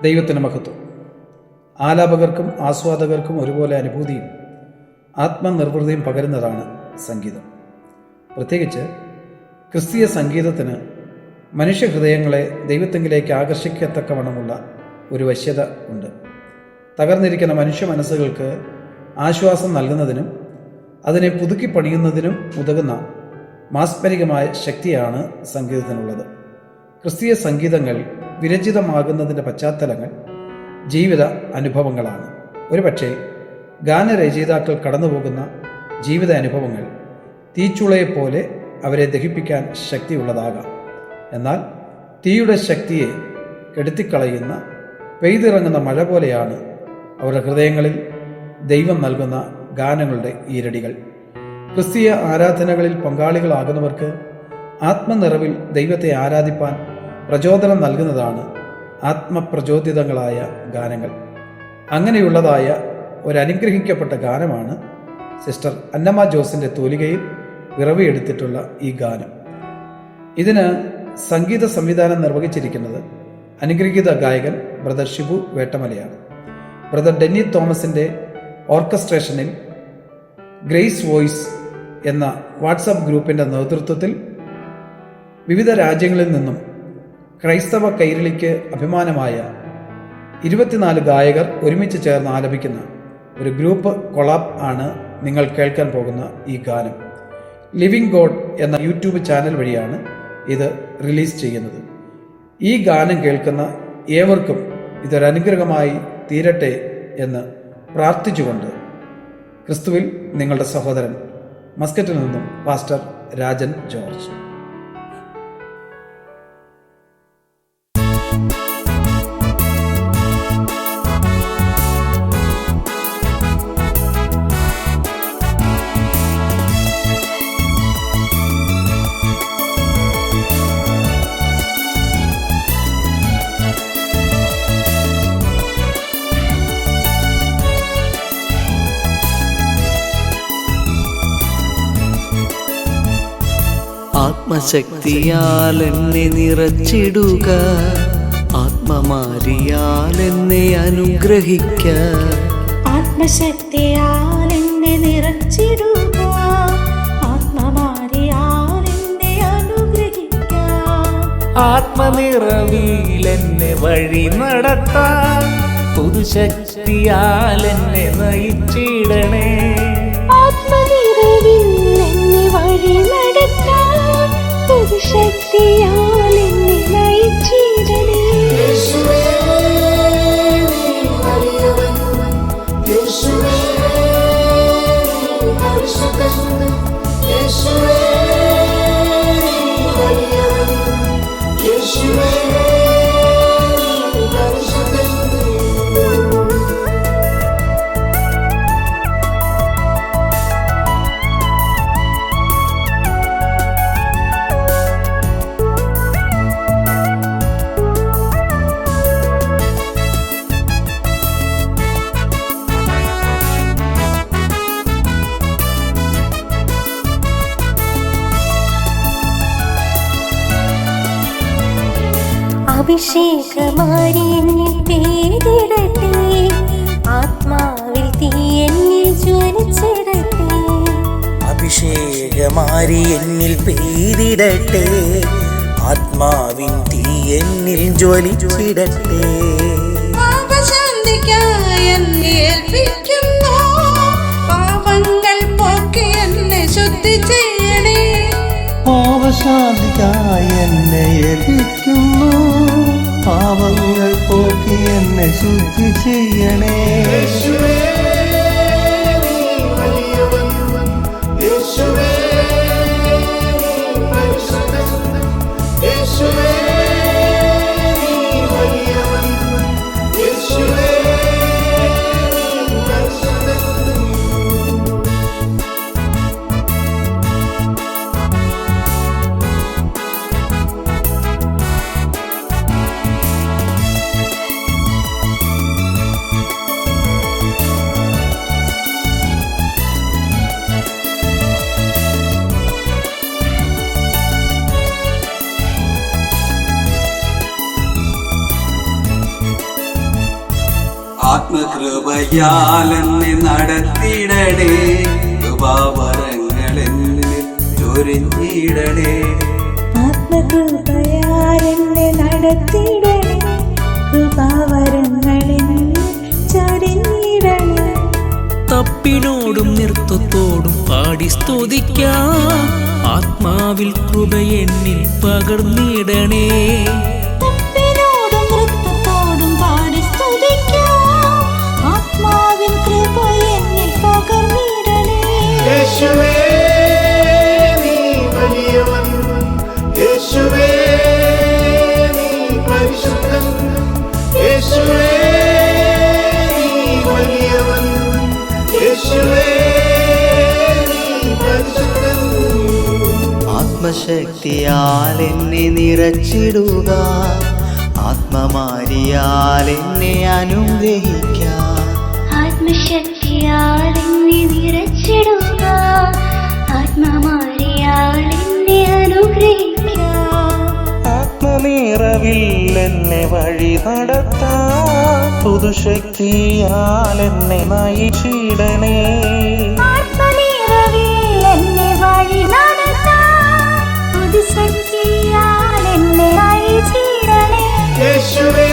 ദൈവത്തിന് മഹത്വം. ആലാപകർക്കും ആസ്വാദകർക്കും ഒരുപോലെ അനുഭൂതിയും ആത്മനിർവൃതിയും പകരുന്നതാണ് സംഗീതം. പ്രത്യേകിച്ച് ക്രിസ്തീയ സംഗീതത്തിന് മനുഷ്യഹൃദയങ്ങളെ ദൈവത്തെങ്കിലേക്ക് ആകർഷിക്കത്തക്കവണ്ണമുള്ള ഒരു വശ്യത ഉണ്ട്. തകർന്നിരിക്കുന്ന മനുഷ്യ മനസ്സുകൾക്ക് ആശ്വാസം നൽകുന്നതിനും അതിനെ പുതുക്കി പണിയുന്നതിനും ഉതകുന്ന മാസ്മരികമായ ശക്തിയാണ് സംഗീതത്തിനുള്ളത്. ക്രിസ്തീയ സംഗീതങ്ങൾ വിരചിതമാകുന്നതിൻ്റെ പശ്ചാത്തലങ്ങൾ ജീവിത അനുഭവങ്ങളാണ്. ഒരുപക്ഷെ ഗാനരചയിതാക്കൾ കടന്നുപോകുന്ന ജീവിത അനുഭവങ്ങൾ തീച്ചുളയെപ്പോലെ അവരെ ദഹിപ്പിക്കാൻ ശക്തിയുള്ളതാകാം. എന്നാൽ തീയുടെ ശക്തിയെ കെടുത്തിക്കളയുന്ന പെയ്തിറങ്ങുന്ന മഴ പോലെയാണ് അവരുടെ ഹൃദയങ്ങളിൽ ദൈവം നൽകുന്ന ഗാനങ്ങളുടെ ഈരടികൾ. ക്രിസ്തീയ ആരാധനകളിൽ പങ്കാളികളാകുന്നവർക്ക് ആത്മനിറവിൽ ദൈവത്തെ ആരാധിപ്പാൻ പ്രചോദനം നൽകുന്നതാണ് ആത്മപ്രചോദിതങ്ങളായ ഗാനങ്ങൾ. അങ്ങനെയുള്ളതായ ഒരനുഗ്രഹിക്കപ്പെട്ട ഗാനമാണ് സിസ്റ്റർ അന്നമ്മ ജോസിൻ്റെ തൂലികയിൽ പിറവിയെടുത്തിട്ടുള്ള ഈ ഗാനം. ഇതിന് സംഗീത സംവിധാനം നിർവഹിച്ചിരിക്കുന്നത് അനുഗ്രഹീത ഗായകൻ ബ്രദർ ഷിബു വേട്ടമലയാണ്. ബ്രദർ ഡെന്നി തോമസിൻ്റെ ഓർക്കസ്ട്രേഷനിൽ ഗ്രേസ് വോയിസ് എന്ന വാട്സപ്പ് ഗ്രൂപ്പിൻ്റെ നേതൃത്വത്തിൽ വിവിധ രാജ്യങ്ങളിൽ നിന്നും ക്രൈസ്തവ കൈരളിക്ക് അഭിമാനമായ 24 ഗായകർ ഒരുമിച്ച് ചേർന്ന് ആലപിക്കുന്ന ഒരു ഗ്രൂപ്പ് കൊളാബ് ആണ് നിങ്ങൾ കേൾക്കാൻ പോകുന്ന ഈ ഗാനം. ലിവിങ് ഗോഡ് എന്ന യൂട്യൂബ് ചാനൽ വഴിയാണ് ഇത് റിലീസ് ചെയ്യുന്നത്. ഈ ഗാനം കേൾക്കുന്ന ഏവർക്കും ഇതൊരനുഗ്രഹമായി തീരട്ടെ എന്ന് പ്രാർത്ഥിച്ചുകൊണ്ട് ക്രിസ്തുവിൽ നിങ്ങളുടെ സഹോദരൻ, മസ്കറ്റിൽ നിന്നും പാസ്റ്റർ രാജൻ ജോർജ്. ആത്മശക്തിയാൽ എന്നെ നിറച്ചിടുക, ആത്മമാരിയാൽ എന്നെ അനുഗ്രഹിക്ക. ആത്മശക്തിയാൽ എന്നെ നിറച്ചിടുക, ആത്മമാരിയാൽ എന്നെ അനുഗ്രഹിക്ക. ആത്മനിറവിൽ എന്നെ വഴി നടത്താൻ പുതുശക്തിയാൽ എന്നെ നയിച്ചിടണേ. ആത്മനിറവിൽ എന്നെ വഴി നടത്താൻ പുതുശക്തിയാൽ എന്നെ നയിച്ചിടണേ. യേശുവേ നീ വലിയവൻ, യേശുവേ നീ പരിശുദ്ധൻ, യേശുവേ നീ വലിയവൻ, യേശുവേ നീ പരിശുദ്ധൻ. അഭിഷേകമാരി എന്നിൽ പെയ്തിടട്ടെ, ആത്മാവിൽ തീ എന്നിൽ ജ്വലിച്ചിടട്ടെ. അഭിഷേകമാരി എന്നിൽ പെയ്തിടട്ടെ, ആത്മാവിൻ തീ എന്നിൽ ജ്വലിച്ചിടട്ടെ. പാപശാന്തിക്കായി എന്നെ ഏൽപ്പിക്കുന്നു, പാപങ്ങൾ പോക്കി എന്നെ ശുദ്ധി ചെയ്യണേ. പാപശാന്തിക്കായി എന്നെ ഏൽപ്പിക്കുന്നു, പാപങ്ങൾ പോക്കി എന്നെ ശുദ്ധി ചെയ്യണേ. യേശുവേ നീ വലിയവൻ, യേശുവേ നീ പരിശുദ്ധൻ, യേശുവേ നീ വലിയവൻ, യേശുവേ നീ പരിശുദ്ധൻ. ആത്മകൃപയാൽ എന്നെ നടത്തിയിടണേ, കൃപാവരങ്ങൾ എന്നിൽ ചൊരിഞ്ഞിടണേ. ആത്മകൃപയാൽ എന്നെ നടത്തിയിടണേ, കൃപാവരങ്ങളിൽ ചൊരിഞ്ഞിടണേ. തപ്പിനോടും നൃത്തത്തോടും പാടി സ്തുതിക്കാം, ആത്മാവിൽ കൃപ എന്നിൽ പകർന്നിടണേ. തപ്പിനോടും നൃത്തത്തോടും പാടി സ്തുതിക്കാം, ആത്മാവിൻ കൃപ എന്നിൽ പകർന്നിടണേ. യേശുവേ നീ വലിയവൻ, യേശുവേ നീ പരിശുദ്ധൻ, യേശുവേ നീ വലിയവൻ, യേശുവേ നീ പരിശുദ്ധൻ. ആത്മശക്തിയാൽ എന്നെ നിറച്ചിടുക, ആത്മമാരിയാൽ എന്നെ അനുഗ്രഹിക്കാം. ആത്മശക്തിയാൽ എന്നെ നിറച്ചിടുക, ആത്മമാരിയാൽ എന്നെ അനുഗ്രഹിക്കാം. ആത്മനിറവിൽ എന്നെ വഴി നടത്താൻ പുതുശക്തിയാൽ എന്നെ നയിച്ചിടണേ. ആത്മനിറവിൽ എന്നെ വഴി നടത്താൻ പുതുശക്തിയാൽ എന്നെ നയിച്ചിടണേ. യേശുവേ